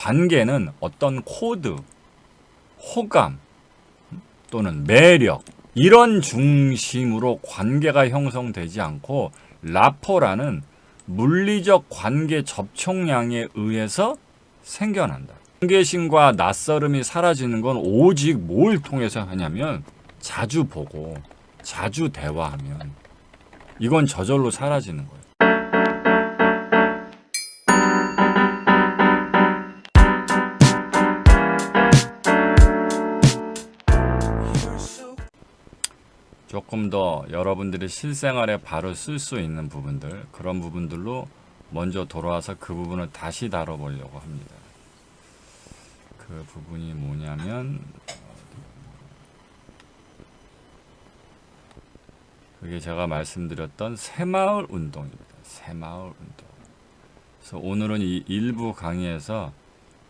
관계는 어떤 코드, 호감 또는 매력 이런 중심으로 관계가 형성되지 않고 라포라는 물리적 관계 접촉량에 의해서 생겨난다. 경계심과 낯설음이 사라지는 건 오직 뭘 통해서 하냐면 자주 보고 자주 대화하면 이건 저절로 사라지는 거예요. 조금 더 여러분들이 실생활에 바로 쓸 수 있는 부분들, 그런 부분들로 먼저 돌아와서 그 부분을 다시 다뤄보려고 합니다. 그 부분이 뭐냐면 그게 제가 말씀드렸던 새마을 운동입니다. 새마을 운동. 그래서 오늘은 이 일부 강의에서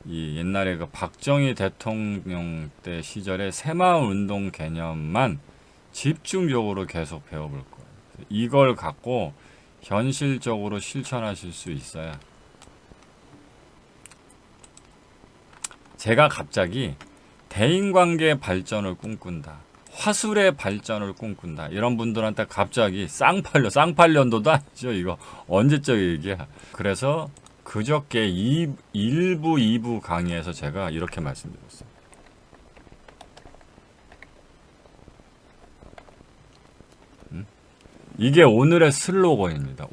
이 옛날에 그 박정희 대통령 때 시절의 새마을 운동 개념만 집중적으로 계속 배워볼 거예요. 이걸 갖고 현실적으로 실천하실 수 있어야. 제가 갑자기 대인관계 발전을 꿈꾼다, 화술의 발전을 꿈꾼다, 이런 분들한테 갑자기 쌍팔년도도 아니죠. 이거 언제적 얘기야. 그래서 그저께 1부 2부 강의에서 제가 이렇게 말씀드렸어요. 이게 오늘의 슬로건입니다.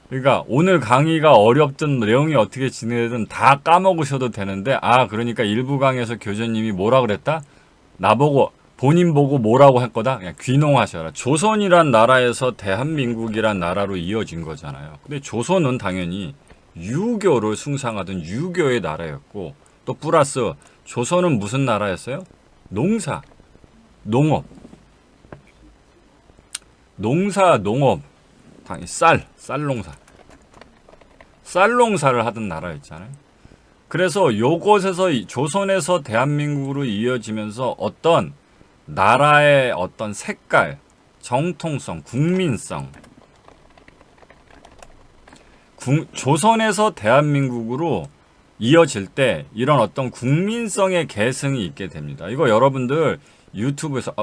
그러니까 오늘 강의가 어렵든 내용이 어떻게 진행되든 다 까먹으셔도 되는데, 그러니까 일부 강의에서 교수님이 뭐라 그랬다? 나보고 본인 보고 뭐라고 할 거다? 그냥 귀농하셔라. 조선이란 나라에서 대한민국이란 나라로 이어진 거잖아요. 근데 조선은 당연히 유교를 숭상하던 유교의 나라였고, 또 플러스 조선은 무슨 나라였어요? 농사, 농업. 농업, 당연히 쌀 농사를 하던 나라였잖아요. 그래서 요것에서 조선에서 대한민국으로 이어지면서 어떤 나라의 어떤 색깔, 정통성, 국민성, 조선에서 대한민국으로 이어질 때 이런 어떤 국민성의 계승이 있게 됩니다. 이거 여러분들 유튜브에서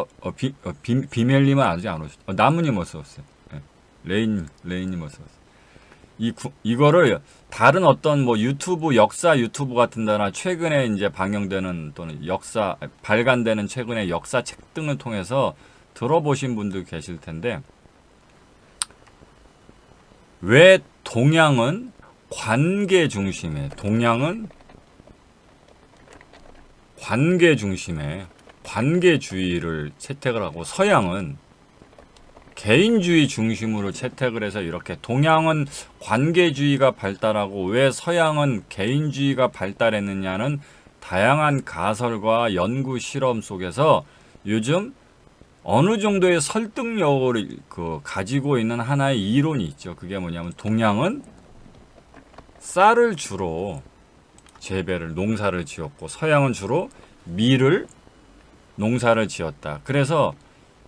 비멜님은 아직 안 오셨죠? 나무님 어서 오세요. 네. 레인님 어서 오세요. 이거를 다른 어떤 뭐 역사 유튜브 같은 데나 최근에 이제 방영되는 또는 발간되는 최근의 역사책 등을 통해서 들어보신 분들 계실 텐데, 왜 동양은 관계 중심에, 관계주의를 채택을 하고 서양은 개인주의 중심으로 채택을 해서 이렇게 동양은 관계주의가 발달하고 왜 서양은 개인주의가 발달했느냐는 다양한 가설과 연구 실험 속에서 요즘 어느 정도의 설득력을 가지고 있는 하나의 이론이 있죠. 그게 뭐냐면 동양은 쌀을 주로 농사를 지었고 서양은 주로 밀을 농사를 지었다. 그래서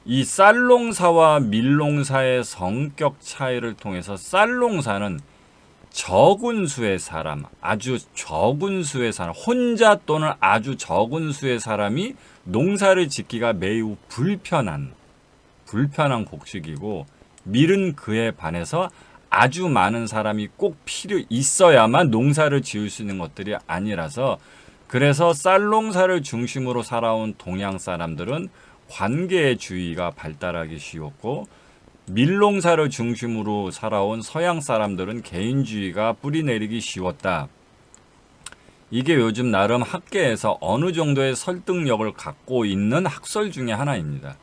이 쌀농사와 밀농사의 성격 차이를 통해서 쌀농사는 적은 수의 사람, 아주 적은 수의 사람, 혼자 또는 아주 적은 수의 사람이 농사를 짓기가 매우 불편한 곡식이고, 밀은 그에 반해서 아주 많은 사람이 꼭 필요 있어야만 농사를 지을 수 있는 것들이 아니라서, 그래서 쌀농사를 중심으로 살아온 동양 사람들은 관계주의가 발달하기 쉬웠고, 밀농사를 중심으로 살아온 서양 사람들은 개인주의가 뿌리내리기 쉬웠다. 이게 요즘 나름 학계에서 어느 정도의 설득력을 갖고 있는 학설 중에 하나입니다.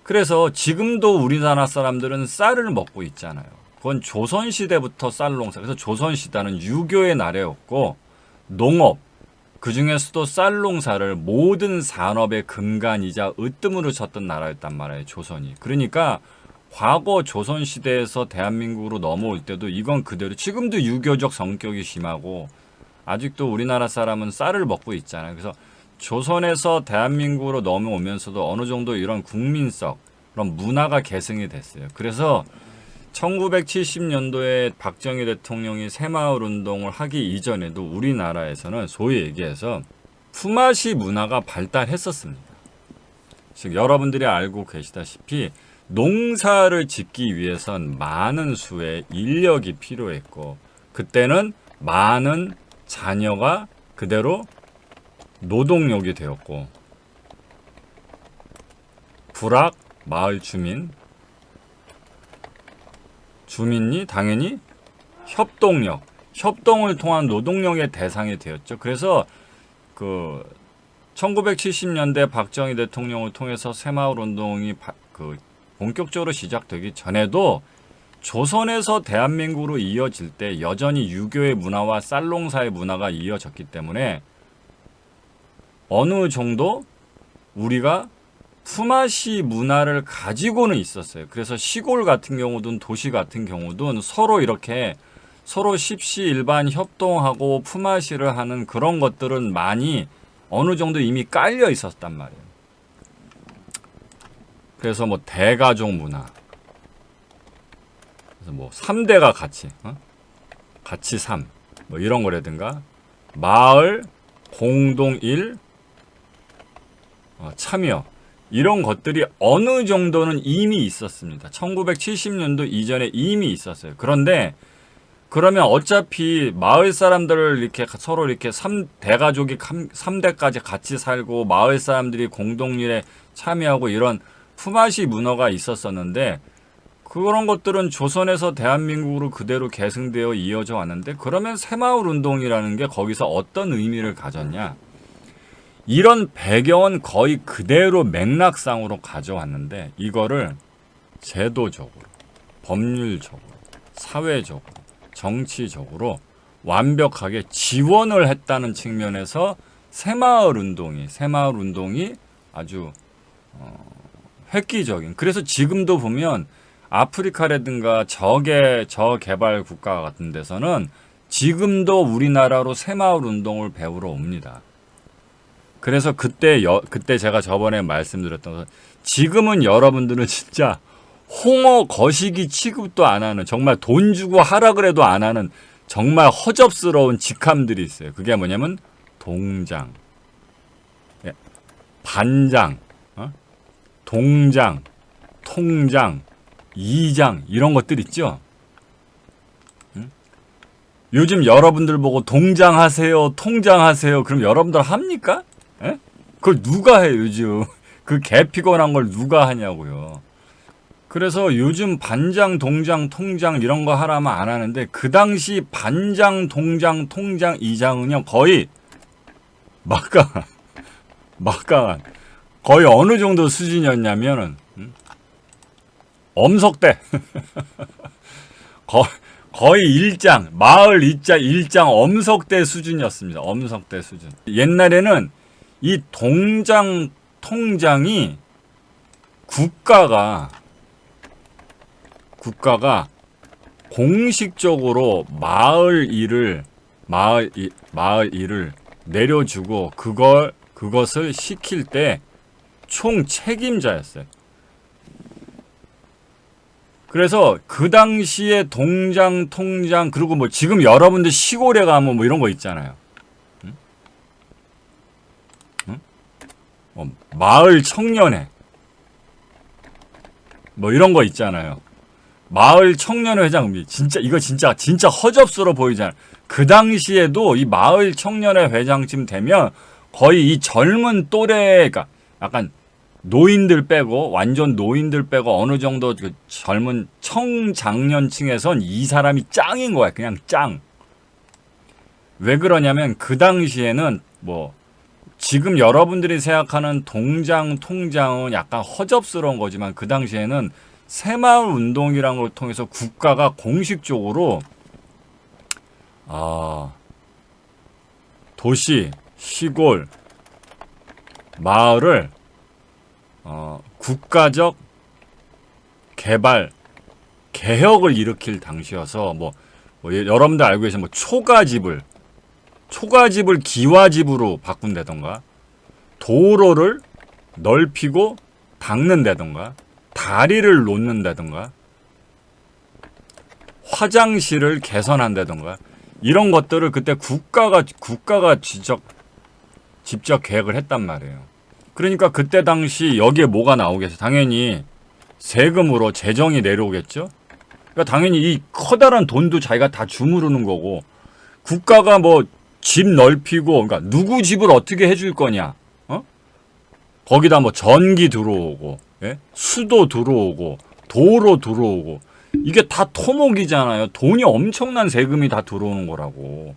그래서 지금도 우리나라 사람들은 쌀을 먹고 있잖아요. 그건 조선시대부터 쌀농사, 그래서 조선시대는 유교의 나라였고, 농업, 그 중에서도 쌀농사를 모든 산업의 근간이자 으뜸으로 쳤던 나라였단 말이에요, 조선이. 그러니까 과거 조선시대에서 대한민국으로 넘어올 때도 이건 그대로, 지금도 유교적 성격이 심하고 아직도 우리나라 사람은 쌀을 먹고 있잖아요. 그래서 조선에서 대한민국으로 넘어오면서도 어느 정도 이런 국민성, 그런 문화가 계승이 됐어요. 그래서 1970년도에 박정희 대통령이 새마을 운동을 하기 이전에도 우리나라에서는 소위 얘기해서 품앗이 문화가 발달했었습니다. 즉 여러분들이 알고 계시다시피 농사를 짓기 위해선 많은 수의 인력이 필요했고 그때는 많은 자녀가 그대로 노동력이 되었고 부락 마을 주민이 당연히 협동을 통한 노동력의 대상이 되었죠. 그래서 그 1970년대 박정희 대통령을 통해서 새마을 운동이 본격적으로 시작되기 전에도 조선에서 대한민국으로 이어질 때 여전히 유교의 문화와 쌀농사의 문화가 이어졌기 때문에 어느 정도 우리가 품앗이 문화를 가지고는 있었어요. 그래서 시골 같은 경우든 도시 같은 경우든 서로 이렇게 서로 십시일반 협동하고 품앗이를 하는 그런 것들은 많이 어느 정도 이미 깔려 있었단 말이에요. 그래서 뭐 대가족 문화, 그래서 뭐 3대가 같이 삶, 뭐 이런 거라든가 마을 공동일 참여 이런 것들이 어느 정도는 이미 있었습니다. 1970년도 이전에 이미 있었어요. 그런데 그러면 어차피 마을 사람들을 이렇게 서로 이렇게 3대가족이 3대까지 같이 살고 마을 사람들이 공동일에 참여하고 이런 품앗이 문화가 있었었는데 그런 것들은 조선에서 대한민국으로 그대로 계승되어 이어져 왔는데 그러면 새마을 운동이라는 게 거기서 어떤 의미를 가졌냐? 이런 배경은 거의 그대로 맥락상으로 가져왔는데 이거를 제도적으로, 법률적으로, 사회적으로, 정치적으로 완벽하게 지원을 했다는 측면에서 새마을 운동이 아주 획기적인. 그래서 지금도 보면 아프리카라든가 저개발 국가 같은 데서는 지금도 우리나라로 새마을 운동을 배우러 옵니다. 그래서 그때 제가 저번에 말씀드렸던 것, 지금은 여러분들은 진짜 홍어 거시기 취급도 안 하는, 정말 돈 주고 하라 그래도 안 하는 정말 허접스러운 직함들이 있어요. 그게 뭐냐면 동장, 반장, 동장, 통장, 이장 이런 것들 있죠. 요즘 여러분들 보고 동장하세요, 통장하세요. 그럼 여러분들 합니까? 에? 그걸 누가 해요, 요즘? 그 개피곤한 걸 누가 하냐고요. 그래서 요즘 반장, 동장, 통장 이런 거 하라면 안 하는데 그 당시 반장, 동장, 통장, 이장은요 거의 막강한 거의 어느 정도 수준이었냐면은 엄석대 거의 일장, 마을 일장 엄석대 수준이었습니다. 엄석대 수준. 옛날에는 이 동장, 통장이 국가가 공식적으로 마을 일을 내려주고 그것을 시킬 때 총 책임자였어요. 그래서 그 당시에 동장, 통장, 그리고 뭐 지금 여러분들 시골에 가면 뭐 이런 거 있잖아요. 마을 청년회 뭐 이런 거 있잖아요. 마을 청년회 회장, 이거 진짜 허접스러워 보이잖아요. 그 당시에도 이 마을 청년회 회장쯤 되면 거의 이 젊은 또래가 약간 노인들 빼고 완전 노인들 빼고 어느 정도 그 젊은 청장년층에선 이 사람이 짱인 거야. 그냥 짱. 왜 그러냐면 그 당시에는 뭐 지금 여러분들이 생각하는 동장, 통장은 약간 허접스러운 거지만 그 당시에는 새마을 운동이라는 걸 통해서 국가가 공식적으로 도시, 시골, 마을을 국가적 개발, 개혁을 일으킬 당시여서 여러분들 알고 계신 초가집을 기와집으로 바꾼다던가 도로를 넓히고 닦는다던가 다리를 놓는다던가 화장실을 개선한다던가 이런 것들을 그때 국가가 직접 계획을 했단 말이에요. 그러니까 그때 당시 여기에 뭐가 나오겠어요? 당연히 세금으로 재정이 내려오겠죠? 그러니까 당연히 이 커다란 돈도 자기가 다 주무르는 거고, 국가가 뭐 집 넓히고, 그러니까 누구 집을 어떻게 해줄 거냐? 거기다 뭐 전기 들어오고, 예? 수도 들어오고, 도로 들어오고, 이게 다 토목이잖아요. 돈이 엄청난 세금이 다 들어오는 거라고.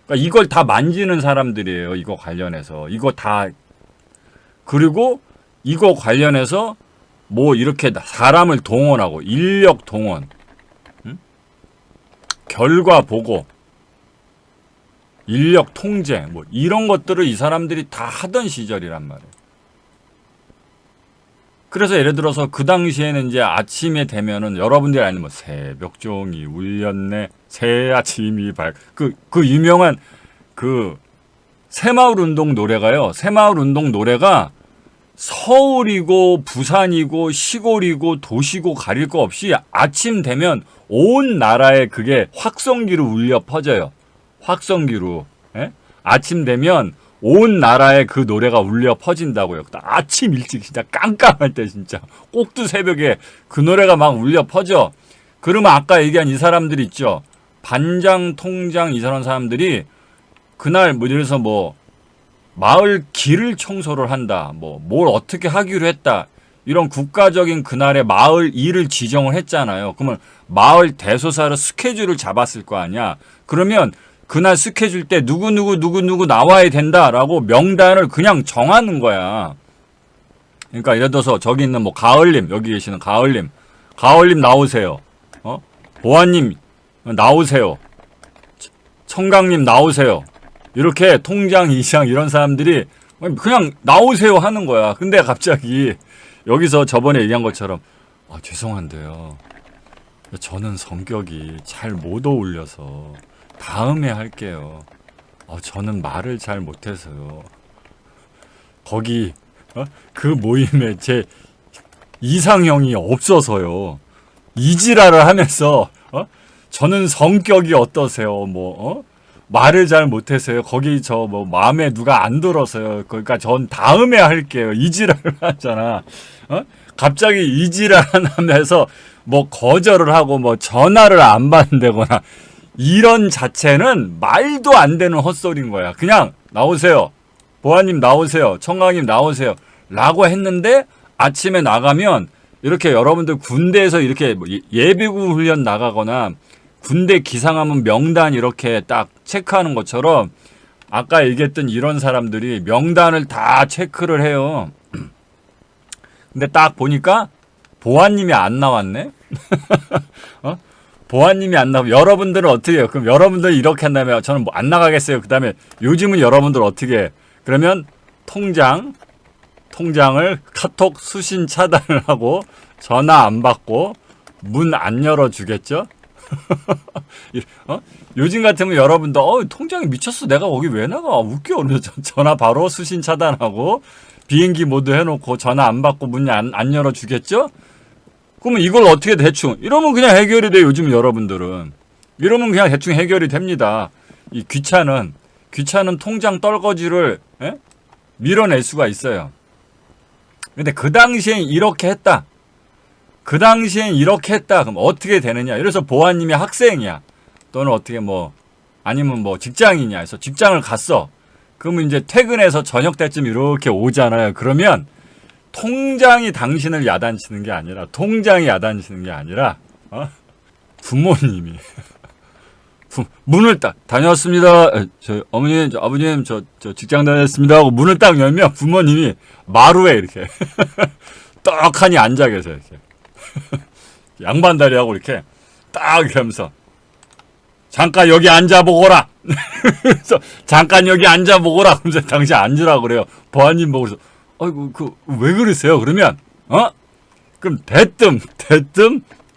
그러니까 이걸 다 만지는 사람들이에요. 이거 관련해서. 이거 다. 그리고 이거 관련해서 뭐 이렇게 사람을 동원하고, 인력 동원, 결과 보고, 인력 통제, 뭐 이런 것들을 이 사람들이 다 하던 시절이란 말이에요. 그래서 예를 들어서 그 당시에는 이제 아침에 되면은 여러분들이 아는 뭐 새벽종이 울렸네, 새 아침이 그 유명한 그 새마을 운동 노래가요. 새마을 운동 노래가 서울이고 부산이고 시골이고 도시고 가릴 거 없이 아침 되면 온 나라에 그게 확성기로 울려 퍼져요. 확성기로. 예? 아침 되면 온 나라에 그 노래가 울려 퍼진다고요. 아침 일찍 진짜 깜깜할 때 진짜 꼭두 새벽에 그 노래가 막 울려 퍼져. 그러면 아까 얘기한 이 사람들 있죠. 반장, 통장 이런 사람들이 그날 뭐 예를 들어서 뭐 마을 길을 청소를 한다. 뭐 뭘 어떻게 하기로 했다. 이런 국가적인 그날의 마을 일을 지정을 했잖아요. 그러면 마을 대소사로 스케줄을 잡았을 거 아니야. 그러면 그날 스케줄 때 누구 나와야 된다라고 명단을 그냥 정하는 거야. 그러니까 예를 들어서 저기 있는 뭐 가을님, 여기 계시는 가을님 나오세요. 보아님 나오세요. 청강님 나오세요. 이렇게 통장, 이장 이런 사람들이 그냥 나오세요 하는 거야. 근데 갑자기 여기서 저번에 얘기한 것처럼 죄송한데요. 저는 성격이 잘 못 어울려서 다음에 할게요. 저는 말을 잘 못해서요. 거기 그 모임에 제 이상형이 없어서요. 이지랄을 하면서 저는 성격이 어떠세요? 말을 잘 못해서요. 거기 저 뭐 마음에 누가 안 들어서요. 그러니까 전 다음에 할게요. 이지랄을 하잖아. 갑자기 이지랄 하면서 뭐 거절을 하고 뭐 전화를 안 받는다거나 이런 자체는 말도 안 되는 헛소리인 거야. 그냥 나오세요. 보아님 나오세요. 청강님 나오세요. 라고 했는데 아침에 나가면 이렇게 여러분들 군대에서 이렇게 예비군 훈련 나가거나 군대 기상하면 명단 이렇게 딱 체크하는 것처럼 아까 얘기했던 이런 사람들이 명단을 다 체크를 해요. 근데 딱 보니까 보아님이 안 나왔네? 보아님이 안 나오면 여러분들은 어떻게 해요? 그럼 여러분들이 이렇게 한다면 저는 뭐 안 나가겠어요. 그 다음에 요즘은 여러분들 어떻게 해? 그러면 통장을 카톡 수신 차단을 하고 전화 안 받고 문 안 열어주겠죠? 요즘 같으면 여러분들 통장이 미쳤어. 내가 거기 왜 나가? 웃겨. 전화 바로 수신 차단하고 비행기 모드 해놓고 전화 안 받고 문 안 열어주겠죠? 그러면 이걸 어떻게 대충 이러면 그냥 해결이 돼요. 요즘 여러분들은 이러면 그냥 대충 해결이 됩니다. 이 귀찮은 통장 떨거지를 밀어낼 수가 있어요. 근데 그 당시엔 이렇게 했다. 그럼 어떻게 되느냐? 이래서 보아님이 학생이야. 또는 어떻게 아니면 직장이냐 해서 직장을 갔어. 그러면 이제 퇴근해서 저녁 때쯤 이렇게 오잖아요. 그러면 통장이 당신을 야단치는 게 아니라 부모님이 문을 딱 다녀왔습니다. 저 어머님, 아버님 저 직장 다녔습니다 하고 문을 딱 열면 부모님이 마루에 이렇게 떡하니 앉아 계세요. 이렇게 양반다리하고 이렇게 딱 이러면서 잠깐 여기 앉아보거라. 그래서 잠깐 여기 앉아보거라. 그러면서 당신 앉으라고 그래요. 보아님 보고서 아이고 왜 그러세요? 그러면 그럼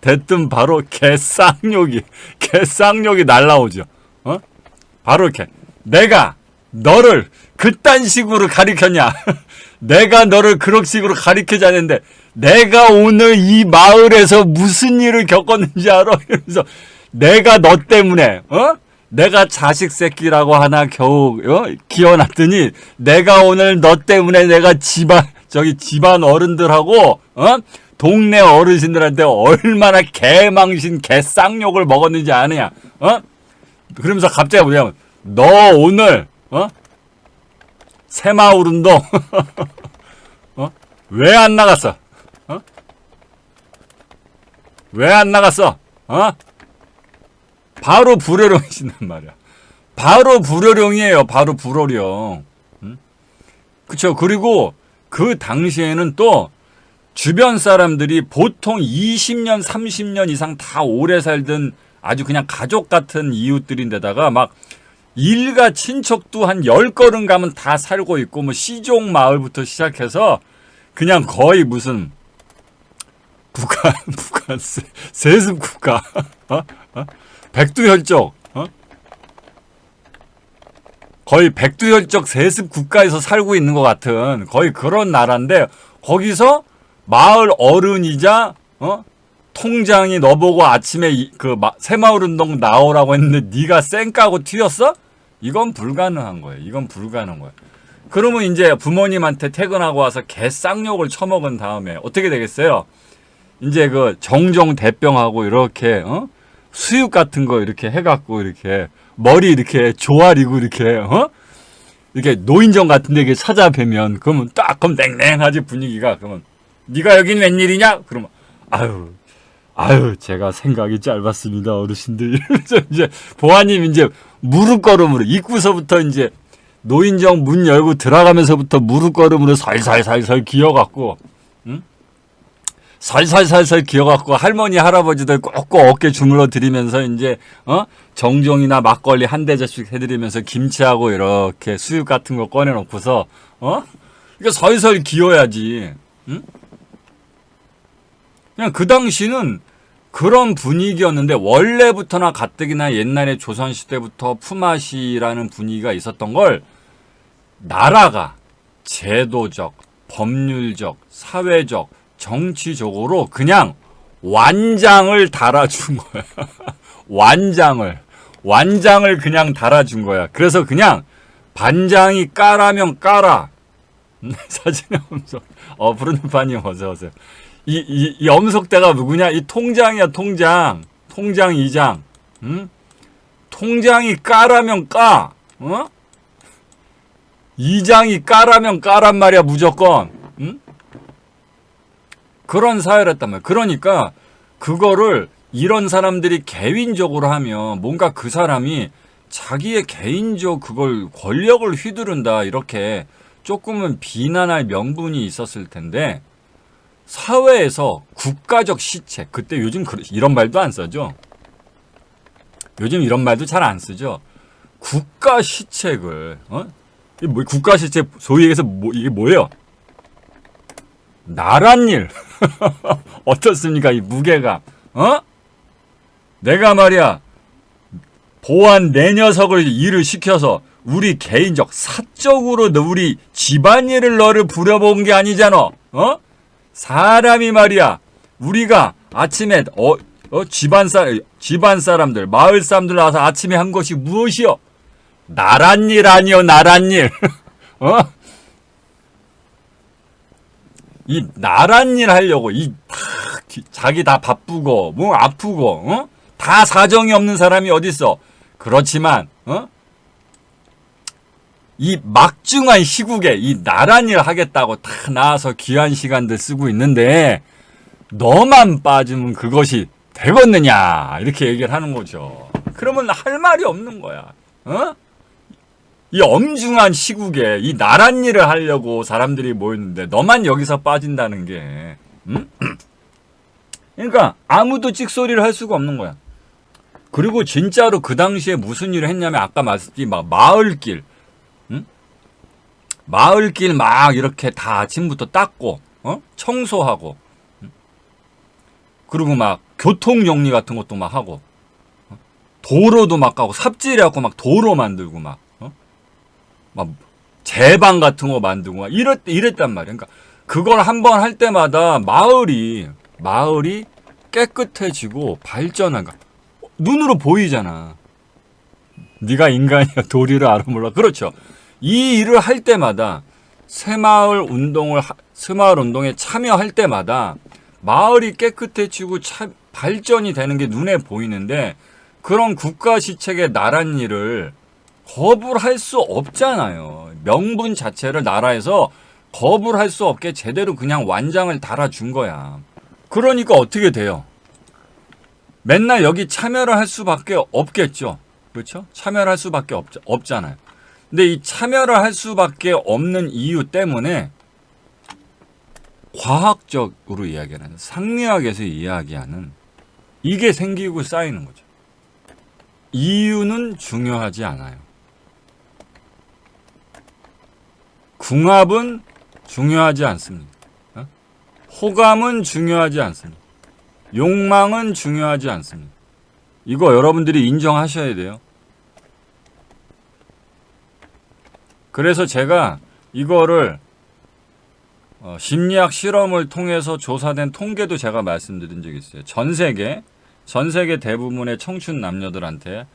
대뜸 바로 개쌍욕이 날라오죠. 바로 이렇게 내가 너를 그딴 식으로 가리켰냐? 내가 너를 그런 식으로 가리키지 않는데 내가 오늘 이 마을에서 무슨 일을 겪었는지 알아? 그래서 내가 너 때문에 내가 자식 새끼라고 하나 겨우 키워놨더니 내가 오늘 너 때문에 내가 집안 어른들하고 동네 어르신들한테 얼마나 개망신 개쌍욕을 먹었는지 아느냐. 그러면서 갑자기 뭐냐면 너 오늘 새마을 운동 왜 안 나갔어? 왜 안 나갔어? 바로 불효령이신단 말이야. 바로 불효령이에요. 바로 불효령. 그쵸. 그리고 그 당시에는 또 주변 사람들이 보통 20년, 30년 이상 다 오래 살던 아주 그냥 가족 같은 이웃들인데다가 막 일가 친척도 한 10걸음 가면 다 살고 있고 뭐 시종 마을부터 시작해서 그냥 거의 무슨 북한 세습 국가 백두혈적 거의 백두혈적 세습 국가에서 살고 있는 것 같은 거의 그런 나라인데 거기서 마을 어른이자 통장이 너보고 아침에 새마을 운동 나오라고 했는데 네가 쌩 까고 튀었어? 이건 불가능한 거예요. 이건 불가능한 거예요. 그러면 이제 부모님한테 퇴근하고 와서 개쌍욕을 쳐먹은 다음에 어떻게 되겠어요? 이제 그 정종대병하고 이렇게 수육 같은 거 이렇게 해갖고 이렇게 머리 이렇게 조아리고 이렇게 이렇게 노인정 같은 데 찾아뵈면 그러면 그럼 냉랭하지 분위기가. 그러면 네가 여긴 웬일이냐? 그러면 아유 제가 생각이 짧았습니다 어르신들. 이러면서 이제 보아님 이제 무릎걸음으로 입구서부터 이제 노인정 문 열고 들어가면서부터 무릎걸음으로 살살살살 기어갖고 살살살살 기어갖고 할머니 할아버지들 꼭꼭 어깨 주물러 드리면서 이제 정종이나 막걸리 한 대접씩 해드리면서 김치하고 이렇게 수육 같은 거 꺼내놓고서 이게 살살 기어야지. 그냥 그 당시는 그런 분위기였는데 원래부터나 가뜩이나 옛날에 조선시대부터 품앗이라는 분위기가 있었던 걸 나라가 제도적, 법률적, 사회적, 정치적으로 그냥 완장을 달아준 거야. 완장을 그냥 달아준 거야. 그래서 그냥 반장이 까라면 까라. 사진의 엄석. 부르는파님 어서오세요. 이 엄석대가 누구냐? 이 통장이야, 통장. 통장 이장. 통장이 까라면 까. 이장이 까라면 까란 말이야, 무조건. 그런 사회였단 말이야. 그러니까 그거를 이런 사람들이 개인적으로 하면 뭔가 그 사람이 자기의 개인적 그걸 권력을 휘두른다 이렇게 조금은 비난할 명분이 있었을 텐데 사회에서 국가적 시책, 그때 요즘 이런 말도 안 써죠. 요즘 이런 말도 잘 안 쓰죠. 국가 시책을 국가 시책 소위 얘기해서 이게 뭐예요? 나랏일. 어떻습니까? 이 무게감. 내가 말이야 보안 내 녀석을 일을 시켜서 우리 개인적 사적으로 우리 집안일을 너를 부려본 게 아니잖아. 사람이 말이야 우리가 아침에 집안 사람들 마을 사람들 나와서 아침에 한 것이 무엇이요? 나랏일 아니요, 나랏일. 이 나랏일 하려고 자기 다 바쁘고 뭐 아프고 다 사정이 없는 사람이 어딨어. 그렇지만 이 막중한 시국에 이 나랏일 하겠다고 다 나와서 귀한 시간들 쓰고 있는데 너만 빠지면 그것이 되겠느냐 이렇게 얘기를 하는 거죠. 그러면 할 말이 없는 거야. 이 엄중한 시국에 이 나랏일을 하려고 사람들이 모였는데 너만 여기서 빠진다는 게 그러니까 아무도 찍소리를 할 수가 없는 거야. 그리고 진짜로 그 당시에 무슨 일을 했냐면 아까 말씀드린 막 마을길 마을길 막 이렇게 다 아침부터 닦고 청소하고 그리고 막 교통 정리 같은 것도 막 하고 도로도 막 가고 삽질해갖고 막 도로 만들고 막 제방 같은 거 만들고 막 이랬단 말이야. 그러니까 그걸 한번 할 때마다 마을이 깨끗해지고 발전한 거. 눈으로 보이잖아. 네가 인간이야 도리를 알아 몰라. 그렇죠. 이 일을 할 때마다 새마을 운동에 참여할 때마다 마을이 깨끗해지고 발전이 되는 게 눈에 보이는데 그런 국가 시책의 나란 일을 거부를 할 수 없잖아요. 명분 자체를 나라에서 거부를 할 수 없게 제대로 그냥 완장을 달아준 거야. 그러니까 어떻게 돼요? 맨날 여기 참여를 할 수밖에 없겠죠. 그렇죠? 참여를 할 수밖에 없잖아요. 근데 이 참여를 할 수밖에 없는 이유 때문에 과학적으로 이야기하는, 상리학에서 이야기하는 이게 생기고 쌓이는 거죠. 이유는 중요하지 않아요. 궁합은 중요하지 않습니다. 호감은 중요하지 않습니다. 욕망은 중요하지 않습니다. 이거 여러분들이 인정하셔야 돼요. 그래서 제가 이거를 심리학 실험을 통해서 조사된 통계도 제가 말씀드린 적이 있어요. 전 세계 대부분의 청춘 남녀들한테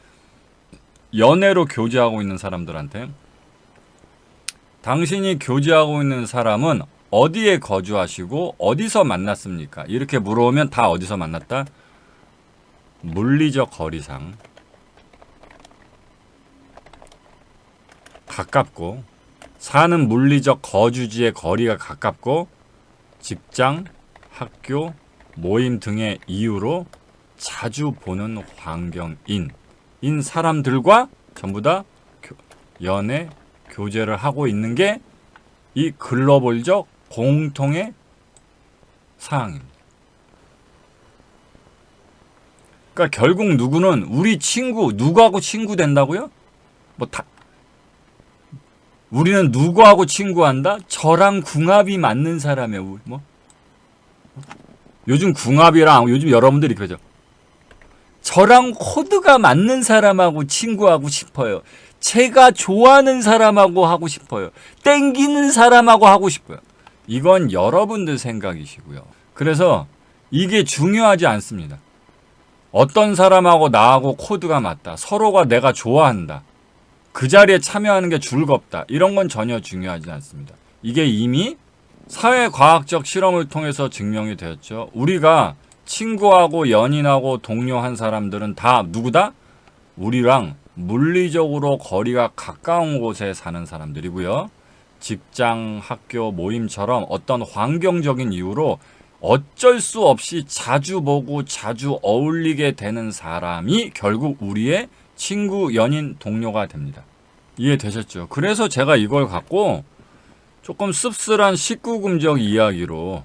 연애로 교제하고 있는 사람들한테 당신이 교제하고 있는 사람은 어디에 거주하시고 어디서 만났습니까? 이렇게 물어보면 다 어디서 만났다? 물리적 거리상 가깝고 사는 물리적 거주지의 거리가 가깝고 직장, 학교, 모임 등의 이유로 자주 보는 환경인 사람들과 전부 다 연애, 교제를 하고 있는 게 이 글로벌적 공통의 사항입니다. 그러니까 결국 누구는 우리 친구, 누구하고 친구 된다고요? 우리는 누구하고 친구한다? 저랑 궁합이 맞는 사람이에요. 요즘 궁합이랑 요즘 여러분들이 그러죠. 저랑 코드가 맞는 사람하고 친구하고 싶어요. 제가 좋아하는 사람하고 하고 싶어요. 땡기는 사람하고 하고 싶어요. 이건 여러분들 생각이시고요. 그래서 이게 중요하지 않습니다. 어떤 사람하고 나하고 코드가 맞다. 서로가 내가 좋아한다. 그 자리에 참여하는 게 즐겁다. 이런 건 전혀 중요하지 않습니다. 이게 이미 사회과학적 실험을 통해서 증명이 되었죠. 우리가 친구하고 연인하고 동료한 사람들은 다 누구다? 우리랑 물리적으로 거리가 가까운 곳에 사는 사람들이고요. 직장, 학교, 모임처럼 어떤 환경적인 이유로 어쩔 수 없이 자주 보고 자주 어울리게 되는 사람이 결국 우리의 친구, 연인, 동료가 됩니다. 이해되셨죠? 그래서 제가 이걸 갖고 조금 씁쓸한 19금적 이야기로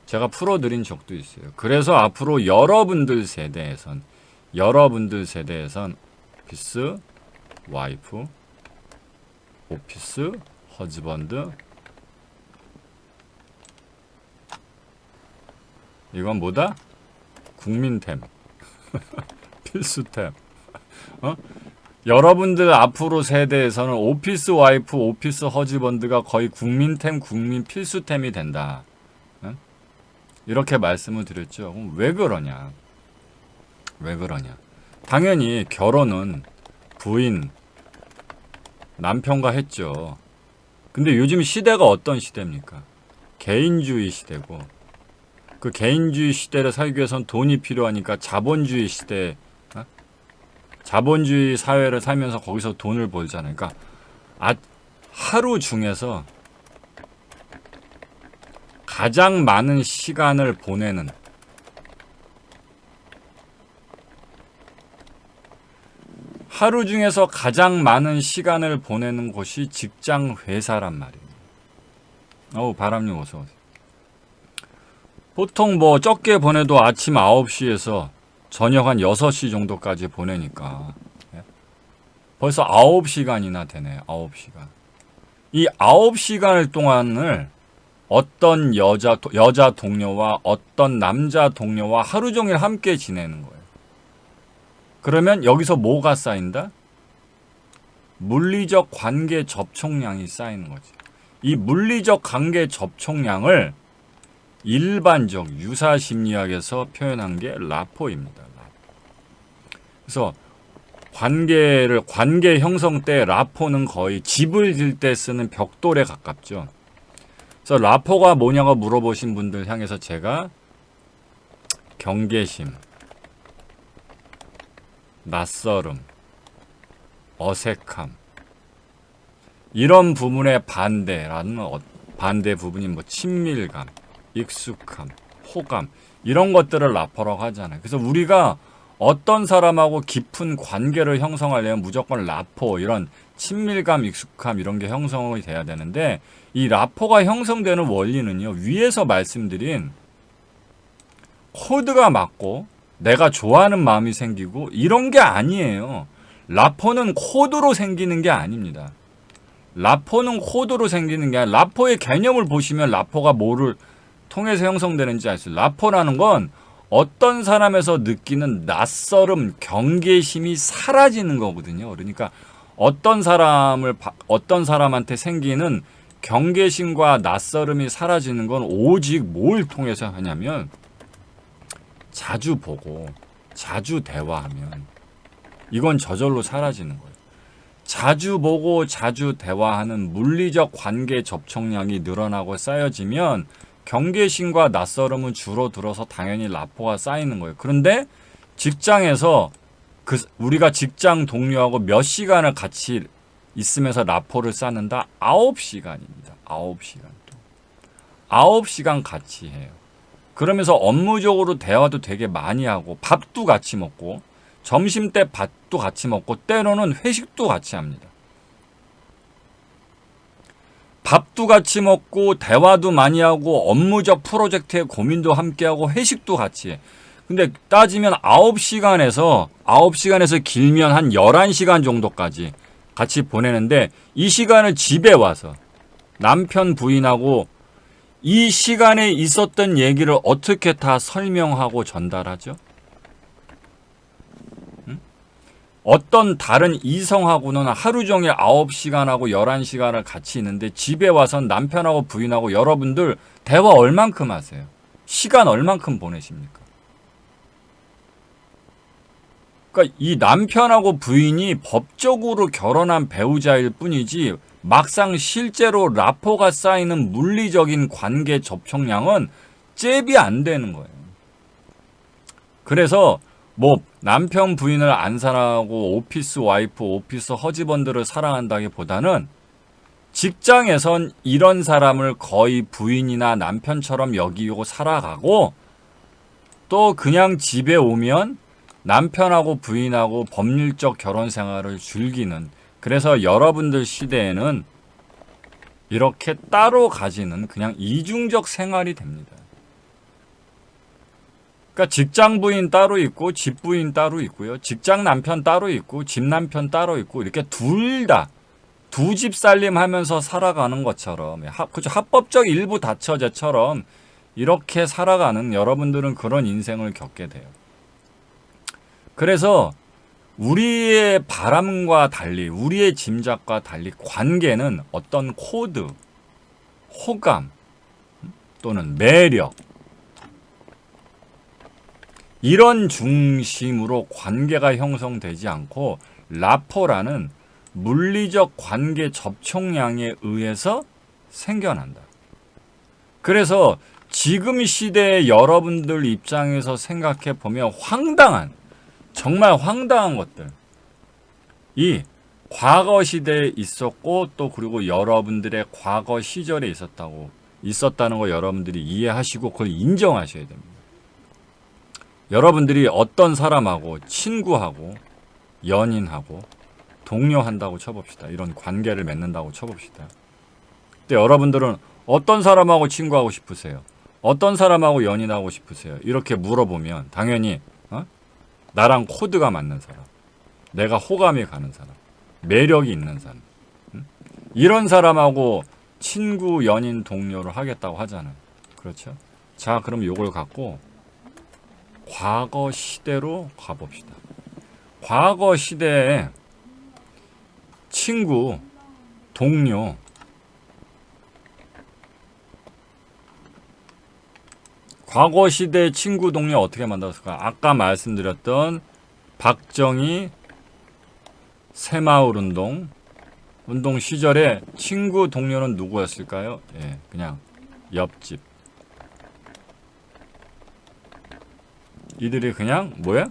제가 풀어드린 적도 있어요. 그래서 앞으로 여러분들 세대에선 오피스, 와이프, 오피스, 허즈번드 이건 뭐다? 국민템 필수템 여러분들 앞으로 세대에서는 오피스 와이프, 오피스 허즈번드가 거의 국민템, 국민 필수템이 된다. 이렇게 말씀을 드렸죠. 그럼 왜 그러냐? 당연히 결혼은 부인, 남편과 했죠. 근데 요즘 시대가 어떤 시대입니까? 개인주의 시대고 그 개인주의 시대를 살기 위해선 돈이 필요하니까 자본주의 시대, 자본주의 사회를 살면서 거기서 돈을 벌잖아요. 그러니까 하루 중에서 가장 많은 시간을 보내는 곳이 직장 회사란 말이에요. 바람님 어서 오세요. 보통 적게 보내도 아침 9시에서 저녁 한 6시 정도까지 보내니까 벌써 9시간이나 되네요. 9시간. 이 9시간을 동안을 어떤 여자 동료와 어떤 남자 동료와 하루 종일 함께 지내는 거예요. 그러면 여기서 뭐가 쌓인다? 물리적 관계 접촉량이 쌓이는 거지. 이 물리적 관계 접촉량을 일반적 유사심리학에서 표현한 게 라포입니다. 그래서 관계 형성 때 라포는 거의 집을 질 때 쓰는 벽돌에 가깝죠. 그래서 라포가 뭐냐고 물어보신 분들 향해서 제가 경계심, 낯설음, 어색함 이런 부분의 반대 부분이 뭐 친밀감, 익숙함, 호감 이런 것들을 라포라고 하잖아요. 그래서 우리가 어떤 사람하고 깊은 관계를 형성하려면 무조건 라포 이런 친밀감, 익숙함 이런 게 형성이 돼야 되는데 이 라포가 형성되는 원리는요. 위에서 말씀드린 코드가 맞고 내가 좋아하는 마음이 생기고 이런 게 아니에요. 라포는 코드로 생기는 게 아닙니다. 라포는 코드로 생기는 게 아니라 라포의 개념을 보시면 라포가 뭐를 통해서 형성되는지 알 수 있어요. 라포라는 건 어떤 사람에서 느끼는 낯설음, 경계심이 사라지는 거거든요. 그러니까 어떤 사람한테 생기는 경계심과 낯설음이 사라지는 건 오직 뭘 통해서 하냐면 자주 보고 자주 대화하면 이건 저절로 사라지는 거예요. 자주 보고 자주 대화하는 물리적 관계 접촉량이 늘어나고 쌓여지면 경계심과 낯설음은 줄어들어서 당연히 라포가 쌓이는 거예요. 그런데 직장에서 우리가 직장 동료하고 몇 시간을 같이 있으면서 라포를 쌓는다? 9시간입니다. 9시간. 9시간 같이 해요. 그러면서 업무적으로 대화도 되게 많이 하고 밥도 같이 먹고 점심때 밥도 같이 먹고 때로는 회식도 같이 합니다. 밥도 같이 먹고 대화도 많이 하고 업무적 프로젝트에 고민도 함께하고 회식도 같이 해. 근데 따지면 9시간에서 길면 한 11시간 정도까지 같이 보내는데 이 시간을 집에 와서 남편 부인하고 이 시간에 있었던 얘기를 어떻게 다 설명하고 전달하죠? 어떤 다른 이성하고는 하루 종일 9시간하고 11시간을 같이 있는데 집에 와선 남편하고 부인하고 여러분들 대화 얼만큼 하세요? 시간 얼만큼 보내십니까? 그러니까 이 남편하고 부인이 법적으로 결혼한 배우자일 뿐이지 막상 실제로 라포가 쌓이는 물리적인 관계 접촉량은 잽이 안 되는 거예요. 그래서 뭐 남편 부인을 안 사랑하고 오피스 와이프, 오피스 허즈번드를 사랑한다기보다는 직장에선 이런 사람을 거의 부인이나 남편처럼 여기고 살아가고 또 그냥 집에 오면 남편하고 부인하고 법률적 결혼 생활을 즐기는 그래서 여러분들 시대에는 이렇게 따로 가지는 그냥 이중적 생활이 됩니다. 그러니까 직장 부인 따로 있고 집 부인 따로 있고요. 직장 남편 따로 있고 집 남편 따로 있고 이렇게 둘 다 두 집 살림하면서 살아가는 것처럼 그죠? 합법적 일부 다처제처럼 이렇게 살아가는 여러분들은 그런 인생을 겪게 돼요. 그래서 우리의 바람과 달리 우리의 짐작과 달리 관계는 어떤 코드, 호감 또는 매력 이런 중심으로 관계가 형성되지 않고 라포라는 물리적 관계 접촉량에 의해서 생겨난다. 그래서 지금 시대의 여러분들 입장에서 생각해 보면 정말 황당한 것들 이 과거 시대에 있었고 또 그리고 여러분들의 과거 시절에 있었다는 거 여러분들이 이해하시고 그걸 인정하셔야 됩니다. 여러분들이 어떤 사람하고 친구하고 연인하고 동료한다고 쳐봅시다. 이런 관계를 맺는다고 쳐봅시다. 근데 여러분들은 어떤 사람하고 친구하고 싶으세요? 어떤 사람하고 연인하고 싶으세요? 이렇게 물어보면 당연히 나랑 코드가 맞는 사람, 내가 호감이 가는 사람, 매력이 있는 사람 이런 사람하고 친구, 연인, 동료를 하겠다고 하잖아요. 그렇죠? 자, 그럼 이걸 갖고 과거 시대로 가봅시다. 과거 시대에 친구, 동료, 과거 시대 친구, 동료 어떻게 만들었을까? 아까 말씀드렸던 박정희 새마을운동 시절에 친구 동료는 누구였을까요? 예, 그냥 옆집. 이들이 그냥 뭐야?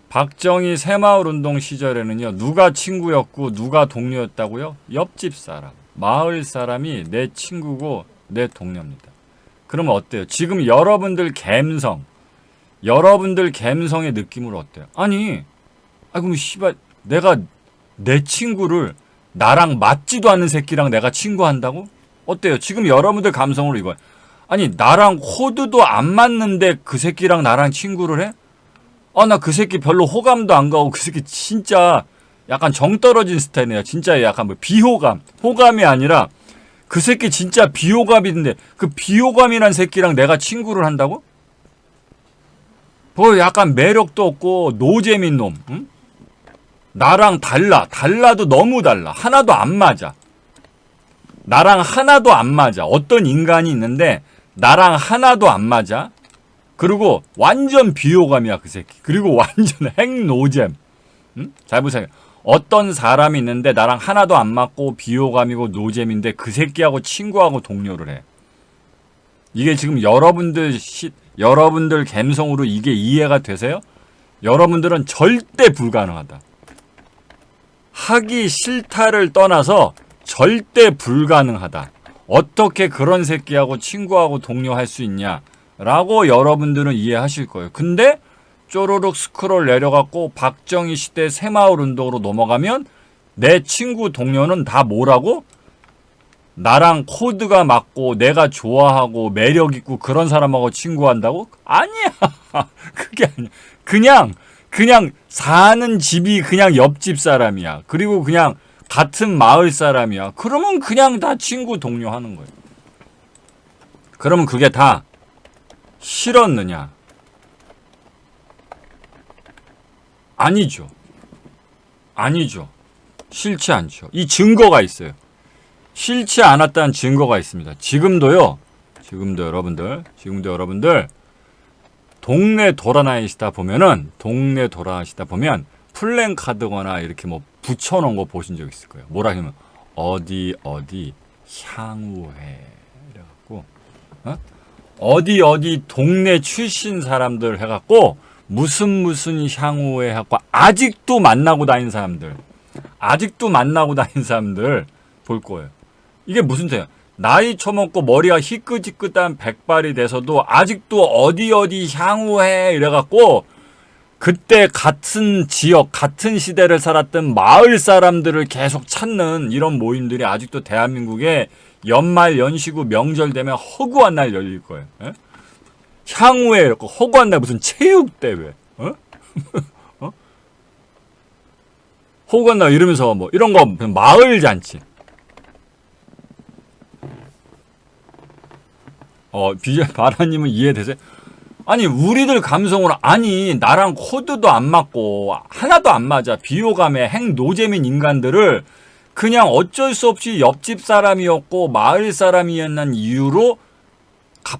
박정희 새마을운동 시절에는요, 누가 친구였고 누가 동료였다고요? 옆집 사람, 마을 사람이 내 친구고 내 동료입니다. 그러면 어때요? 지금 여러분들 감성의 느낌으로 어때요? 아니 그럼 씨발 내가 내 친구를 나랑 맞지도 않는 새끼랑 내가 친구한다고? 어때요? 지금 여러분들 감성으로 이거 아니 나랑 코드도 안 맞는데 그 새끼랑 나랑 친구를 해? 나 그 새끼 별로 호감도 안 가고 그 새끼 진짜 약간 정 떨어진 스타일이에요. 진짜 약간 뭐 비호감, 호감이 아니라 그 새끼 진짜 비호감인데 그 비호감이란 새끼랑 내가 친구를 한다고? 뭐 약간 매력도 없고 노재민 놈. 응? 나랑 달라도 너무 달라. 하나도 안 맞아. 나랑 하나도 안 맞아. 어떤 인간이 있는데 나랑 하나도 안 맞아. 그리고 완전 비호감이야 그 새끼. 그리고 완전 핵노잼. 응? 잘 보세요. 어떤 사람이 있는데 나랑 하나도 안 맞고 비호감이고 노잼인데 그 새끼하고 친구하고 동료를 해. 이게 지금 여러분들 감성으로 이게 이해가 되세요? 여러분들은 절대 불가능하다. 하기 싫다를 떠나서 절대 불가능하다. 어떻게 그런 새끼하고 친구하고 동료할 수 있냐? 라고 여러분들은 이해하실 거예요. 근데 쪼르륵 스크롤 내려갖고 박정희 시대 새마을운동으로 넘어가면 내 친구 동료는 다 뭐라고? 나랑 코드가 맞고 내가 좋아하고 매력있고 그런 사람하고 친구한다고? 아니야. 그게 아니야. 그냥 사는 집이 그냥 옆집 사람이야. 그리고 그냥 같은 마을 사람이야. 그러면 그냥 다 친구 동료 하는 거예요. 그러면 그게 다 싫었느냐? 아니죠. 싫지 않죠. 이 증거가 있어요. 싫지 않았다는 증거가 있습니다. 지금도 여러분들 동네 돌아다니시다 보면 플랜카드거나 이렇게 뭐 붙여놓은 거 보신 적 있을 거예요. 뭐라 하면 어디 향후회 이래갖고 어디 동네 출신 사람들 해갖고 무슨 향후회 해갖고 아직도 만나고 다니는 사람들 볼 거예요. 이게 무슨 소리야? 나이 처먹고 머리가 희끗희끗한 백발이 돼서도 아직도 어디 향후해 이래갖고 그때 같은 지역, 같은 시대를 살았던 마을 사람들을 계속 찾는 이런 모임들이 아직도 대한민국에 연말 연시고 명절 되면 허구한 날 열릴 거예요. 에? 향후에 이렇게 허구한 날 무슨 체육대회, 허구한 날 이러면서 뭐 이런 거 마을 잔치. 바라님은 이해되세요? 아니 우리들 감성으로 나랑 코드도 안 맞고 하나도 안 맞아 비호감의 핵노잼인 인간들을 그냥 어쩔 수 없이 옆집 사람이었고 마을 사람이었는 이유로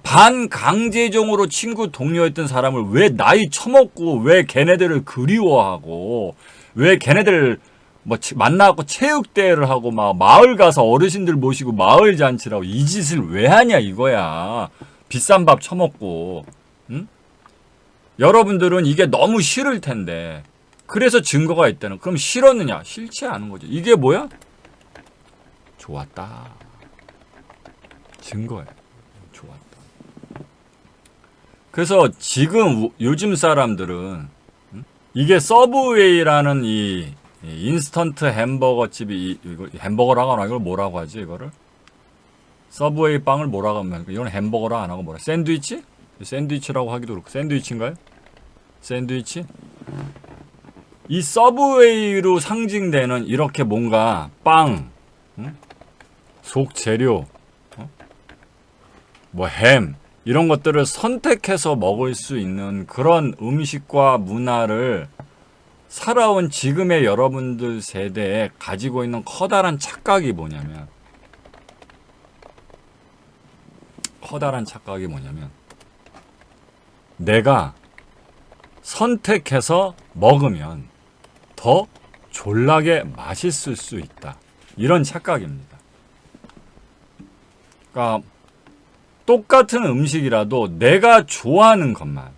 반강제적으로 친구 동료였던 사람을 왜 나이 처먹고 왜 걔네들을 그리워하고 왜 걔네들 뭐 만나고 체육대회를 하고 막 마을 가서 어르신들 모시고 마을 잔치라고 이 짓을 왜 하냐 이거야. 비싼 밥 처먹고. 응? 여러분들은 이게 너무 싫을 텐데 그래서 증거가 있다는. 그럼 싫었느냐? 싫지 않은 거죠. 이게 뭐야? 좋았다. 증거예요. 좋았다. 그래서 지금 요즘 사람들은 이게 서브웨이라는 이 인스턴트 햄버거 집이 이거 햄버거라고 안 하고 이걸 뭐라고 하지 이거를? 서브웨이 빵을 뭐라고 하면 이건 햄버거라 안 하고 뭐라? 샌드위치? 샌드위치라고 하기도 그렇고 샌드위치인가요? 샌드위치? 이 서브웨이로 상징되는 이렇게 뭔가 빵, 속 재료, 뭐 햄 이런 것들을 선택해서 먹을 수 있는 그런 음식과 문화를 살아온 지금의 여러분들 세대에 가지고 있는 커다란 착각이 뭐냐면 내가 선택해서 먹으면 더 졸라게 맛있을 수 있다. 이런 착각입니다. 그러니까 똑같은 음식이라도 내가 좋아하는 것만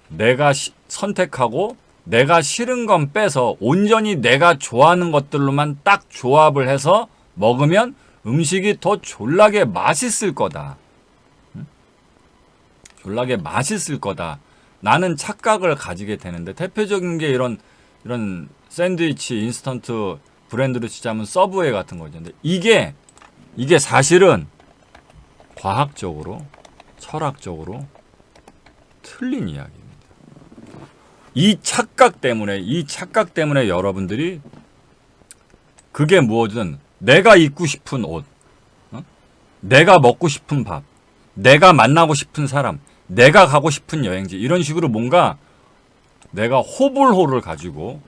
내가 선택하고 내가 싫은 건 빼서 온전히 내가 좋아하는 것들로만 딱 조합을 해서 먹으면 음식이 더 졸라게 맛있을 거다. 졸라게 맛있을 거다. 나는 착각을 가지게 되는데 대표적인 게 이런 샌드위치 인스턴트 브랜드로 치자면 서브웨이 같은 거죠. 근데 이게 사실은 과학적으로 철학적으로 틀린 이야기입니다. 이 착각 때문에 여러분들이 그게 무엇이든 내가 입고 싶은 옷, 내가 먹고 싶은 밥, 내가 만나고 싶은 사람, 내가 가고 싶은 여행지 이런 식으로 뭔가 내가 호불호를 가지고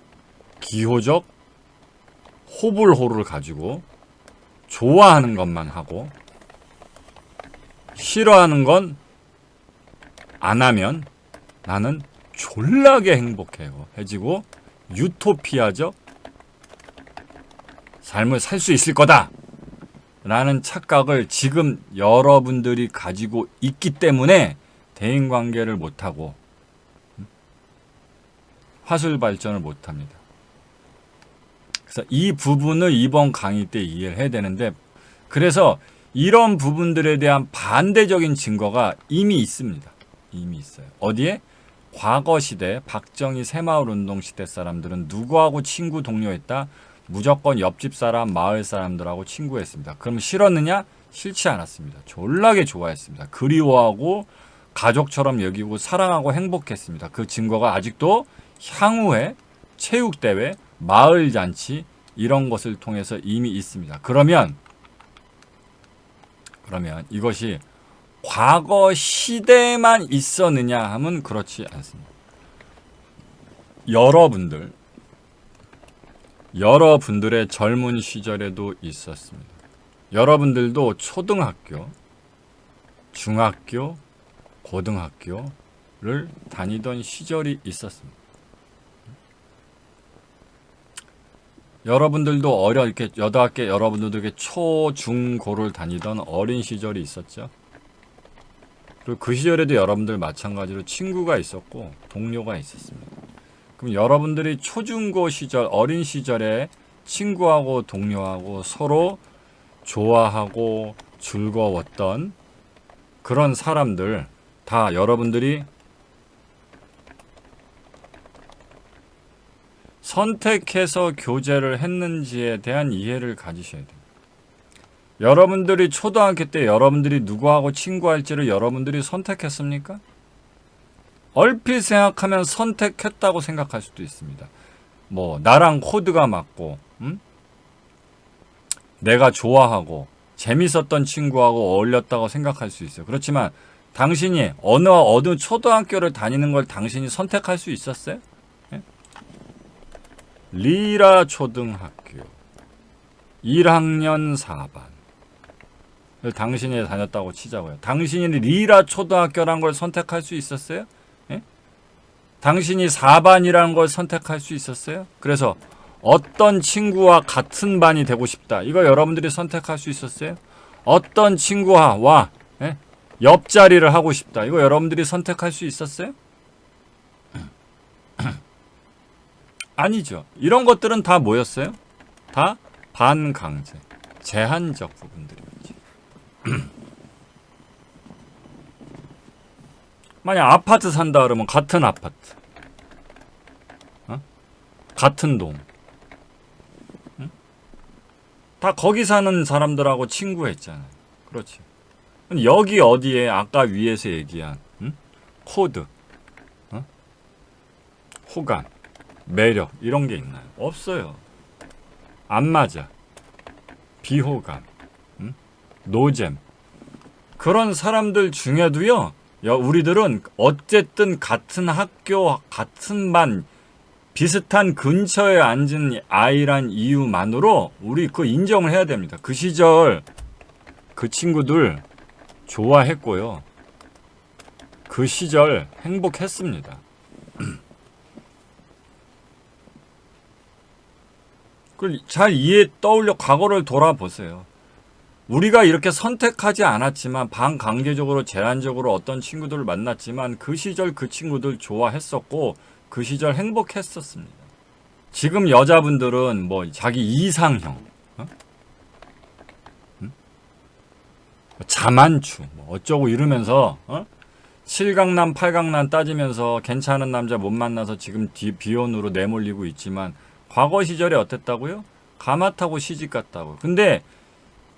기호적 호불호를 가지고 좋아하는 것만 하고 싫어하는 건 안 하면 나는 졸라게 행복해지고 유토피아적 삶을 살 수 있을 거다 라는 착각을 지금 여러분들이 가지고 있기 때문에 대인관계를 못하고 화술 발전을 못합니다. 그래서 이 부분을 이번 강의 때 이해를 해야 되는데, 그래서 이런 부분들에 대한 반대적인 증거가 이미 있습니다. 이미 있어요. 어디에? 과거 시대 박정희 새마을운동 시대 사람들은 누구하고 친구 동료했다? 무조건 옆집 사람, 마을 사람들하고 친구했습니다. 그럼 싫었느냐? 싫지 않았습니다. 졸라게 좋아했습니다. 그리워하고 가족처럼 여기고 사랑하고 행복했습니다. 그 증거가 아직도 향후에 체육대회, 마을잔치 이런 것을 통해서 이미 있습니다. 그러면 이것이 과거 시대에만 있었느냐 하면 그렇지 않습니다. 여러분들의 젊은 시절에도 있었습니다. 여러분들도 초등학교, 중학교, 고등학교를 다니던 시절이 있었습니다. 여러분들도 이렇게 여등학교 여러분들도 이렇게 초, 중, 고를 다니던 어린 시절이 있었죠. 그리고 그 시절에도 여러분들 마찬가지로 친구가 있었고 동료가 있었습니다. 그럼 여러분들이 초중고 시절, 어린 시절에 친구하고 동료하고 서로 좋아하고 즐거웠던 그런 사람들 다 여러분들이 선택해서 교제를 했는지에 대한 이해를 가지셔야 됩니다. 여러분들이 초등학교 때 여러분들이 누구하고 친구할지를 여러분들이 선택했습니까? 얼핏 생각하면 선택했다고 생각할 수도 있습니다. 나랑 코드가 맞고, 내가 좋아하고 재밌었던 친구하고 어울렸다고 생각할 수 있어요. 그렇지만 당신이 어느 초등학교를 다니는 걸 당신이 선택할 수 있었어요? 예? 리라 초등학교 1학년 4반 당신이 다녔다고 치자고요. 당신이 리라 초등학교라는 걸 선택할 수 있었어요? 예? 당신이 4반이라는 걸 선택할 수 있었어요? 그래서 어떤 친구와 같은 반이 되고 싶다. 이거 여러분들이 선택할 수 있었어요? 어떤 친구와 옆자리를 하고 싶다. 이거 여러분들이 선택할 수 있었어요? 아니죠. 이런 것들은 다 뭐였어요? 다 반강제, 제한적 부분들이었지. 만약 아파트 산다 그러면 같은 아파트, 같은 동, 다 거기 사는 사람들하고 친구했잖아요. 그렇지. 여기 어디에 아까 위에서 얘기한 코드, 호감, 매력 이런 게 있나요? 없어요. 안 맞아. 비호감, 노잼 그런 사람들 중에도요. 우리들은 어쨌든 같은 학교, 같은 반, 비슷한 근처에 앉은 아이란 이유만으로 우리 그거 인정을 해야 됩니다. 그 시절 그 친구들 좋아했고요. 그 시절 행복했습니다. 그걸 잘 떠올려 과거를 돌아보세요. 우리가 이렇게 선택하지 않았지만 반강제적으로 제한적으로 어떤 친구들을 만났지만 그 시절 그 친구들 좋아했었고 그 시절 행복했었습니다. 지금 여자분들은 뭐 자기 이상형, 자만추, 뭐 어쩌고 이러면서 7강남, 8강남 따지면서 괜찮은 남자 못 만나서 지금 비혼으로 내몰리고 있지만 과거 시절에 어땠다고요? 가마 타고 시집 갔다고. 근데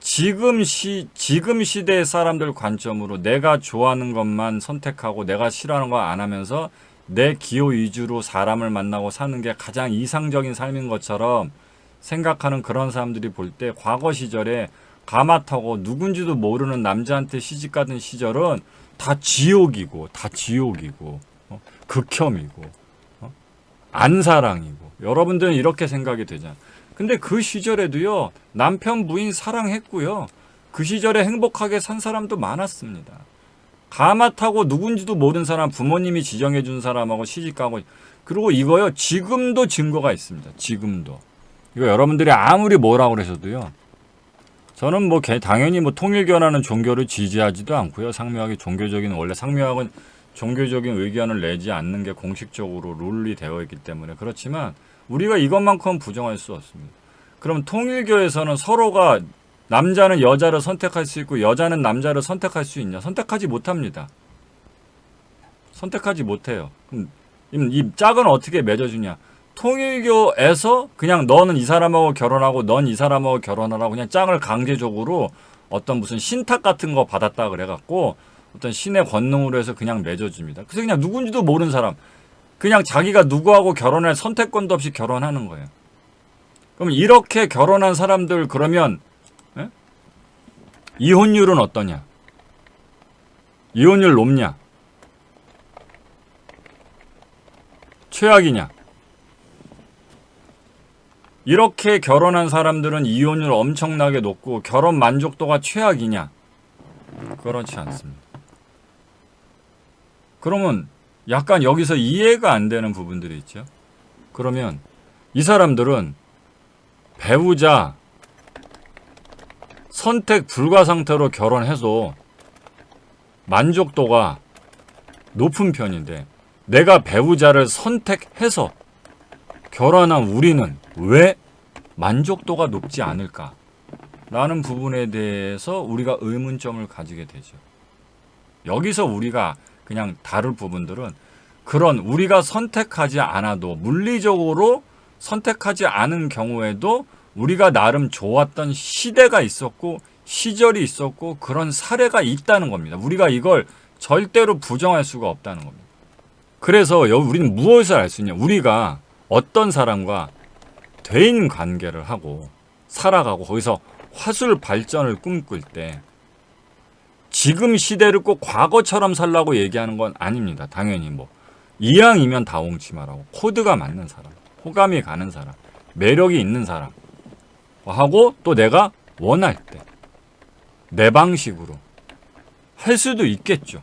지금 시대의 사람들 관점으로 내가 좋아하는 것만 선택하고 내가 싫어하는 거 안 하면서 내 기호 위주로 사람을 만나고 사는 게 가장 이상적인 삶인 것처럼 생각하는 그런 사람들이 볼 때 과거 시절에 가마 타고 누군지도 모르는 남자한테 시집 가던 시절은 다 지옥이고 극혐이고 안사랑이고 여러분들은 이렇게 생각이 되잖아요. 근데 그 시절에도요, 남편 부인 사랑했고요, 그 시절에 행복하게 산 사람도 많았습니다. 가마 타고 누군지도 모르는 사람, 부모님이 지정해 준 사람하고 시집가고, 그리고 이거요, 지금도 증거가 있습니다. 지금도. 이거 여러분들이 아무리 뭐라고 그러셔도요, 저는 뭐 당연히 뭐 통일교라는 종교를 지지하지도 않고요. 상묘하게 종교적인, 원래 상묘학은 종교적인 의견을 내지 않는 게 공식적으로 룰이 되어 있기 때문에 그렇지만 우리가 이것만큼은 부정할 수 없습니다. 그럼 통일교에서는 서로가 남자는 여자를 선택할 수 있고 여자는 남자를 선택할 수 있냐? 선택하지 못합니다. 선택하지 못해요. 그럼 이 짝은 어떻게 맺어주냐? 통일교에서 그냥 너는 이 사람하고 결혼하고 넌 이 사람하고 결혼하라고 그냥 짝을 강제적으로 어떤 무슨 신탁 같은 거 받았다 그래갖고 어떤 신의 권능으로 해서 그냥 맺어줍니다. 그래서 그냥 누군지도 모르는 사람, 그냥 자기가 누구하고 결혼할 선택권도 없이 결혼하는 거예요. 그럼 이렇게 결혼한 사람들 그러면 이혼율은 어떠냐? 이혼율 높냐? 최악이냐? 이렇게 결혼한 사람들은 이혼율 엄청나게 높고 결혼 만족도가 최악이냐? 그렇지 않습니다. 그러면 약간 여기서 이해가 안 되는 부분들이 있죠. 그러면 이 사람들은 배우자 선택 불가 상태로 결혼해서 만족도가 높은 편인데 내가 배우자를 선택해서 결혼한 우리는 왜 만족도가 높지 않을까? 라는 부분에 대해서 우리가 의문점을 가지게 되죠. 여기서 우리가 그냥 다룰 부분들은 그런 우리가 선택하지 않아도 물리적으로 선택하지 않은 경우에도 우리가 나름 좋았던 시대가 있었고 시절이 있었고 그런 사례가 있다는 겁니다. 우리가 이걸 절대로 부정할 수가 없다는 겁니다. 그래서 우리는 무엇을 알 수 있냐? 우리가 어떤 사람과 대인 관계를 하고 살아가고 거기서 화술 발전을 꿈꿀 때 지금 시대를 꼭 과거처럼 살라고 얘기하는 건 아닙니다. 당연히 뭐 이왕이면 다홍치마라고 코드가 맞는 사람, 호감이 가는 사람, 매력이 있는 사람 하고 또 내가 원할 때 내 방식으로 할 수도 있겠죠.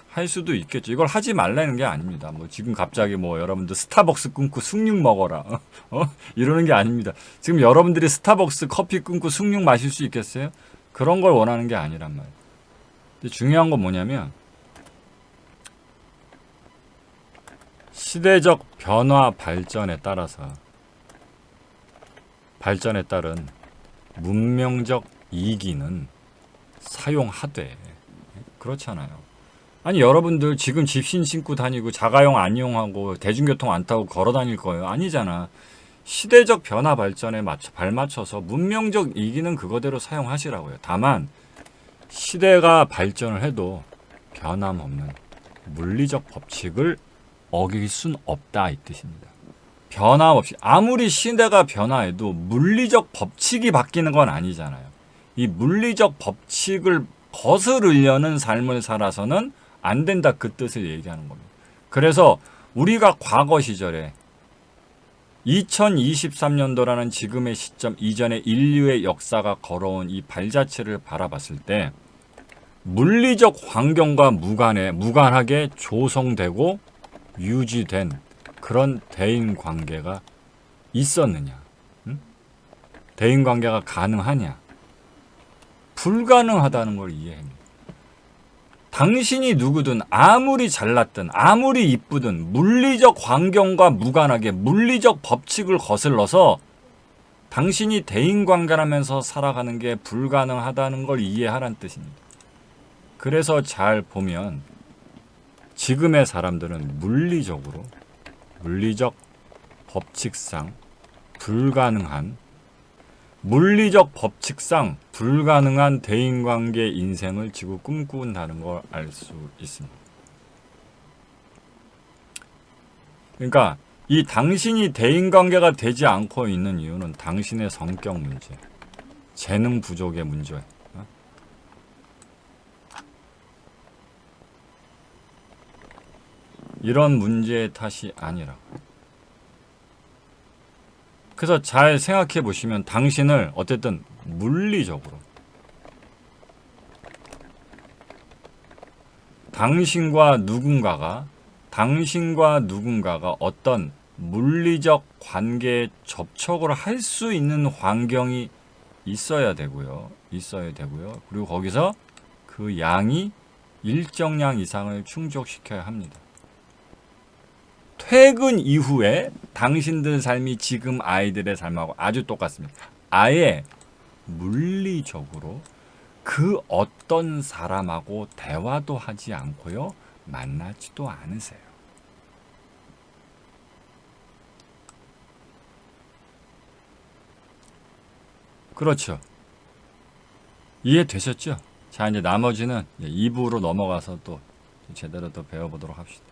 할 수도 있겠죠. 이걸 하지 말라는 게 아닙니다. 뭐 지금 갑자기 뭐 여러분들 스타벅스 끊고 숭늉 먹어라 이러는 게 아닙니다. 지금 여러분들이 스타벅스 커피 끊고 숭늉 마실 수 있겠어요? 그런 걸 원하는 게 아니란 말이에요. 근데 중요한 건 뭐냐면 시대적 변화 발전에 따른 문명적 이기는 사용하되 그렇잖아요. 아니 여러분들 지금 집신 신고 다니고 자가용 안 이용하고 대중교통 안 타고 걸어 다닐 거예요? 아니잖아. 시대적 변화 발전에 발맞춰서 문명적 이기는 그거대로 사용하시라고요. 다만 시대가 발전을 해도 변함없는 물리적 법칙을 어길 순 없다 이 뜻입니다. 변함없이 아무리 시대가 변화해도 물리적 법칙이 바뀌는 건 아니잖아요. 이 물리적 법칙을 거스르려는 삶을 살아서는 안 된다 그 뜻을 얘기하는 겁니다. 그래서 우리가 과거 시절에 2023년도라는 지금의 시점 이전에 인류의 역사가 걸어온 이 발자취를 바라봤을 때 물리적 환경과 무관하게 조성되고 유지된 그런 대인 관계가 있었느냐? 응? 대인 관계가 가능하냐? 불가능하다는 걸 이해합니다. 당신이 누구든 아무리 잘났든 아무리 이쁘든 물리적 환경과 무관하게 물리적 법칙을 거슬러서 당신이 대인관계라면서 살아가는 게 불가능하다는 걸 이해하란 뜻입니다. 그래서 잘 보면 지금의 사람들은 물리적 법칙상 불가능한 대인관계 인생을 지금 꿈꾼다는 걸 알 수 있습니다. 그러니까 이 당신이 대인관계가 되지 않고 있는 이유는 당신의 성격 문제, 재능 부족의 문제, 이런 문제의 탓이 아니라. 그래서 잘 생각해 보시면 당신을 어쨌든 물리적으로 당신과 누군가가 어떤 물리적 관계에 접촉을 할 수 있는 환경이 있어야 되고요. 그리고 거기서 그 양이 일정량 이상을 충족시켜야 합니다. 퇴근 이후에 당신들 삶이 지금 아이들의 삶하고 아주 똑같습니다. 아예 물리적으로 그 어떤 사람하고 대화도 하지 않고요. 만나지도 않으세요. 그렇죠. 이해되셨죠? 자, 이제 나머지는 2부로 넘어가서 또 제대로 또 배워보도록 합시다.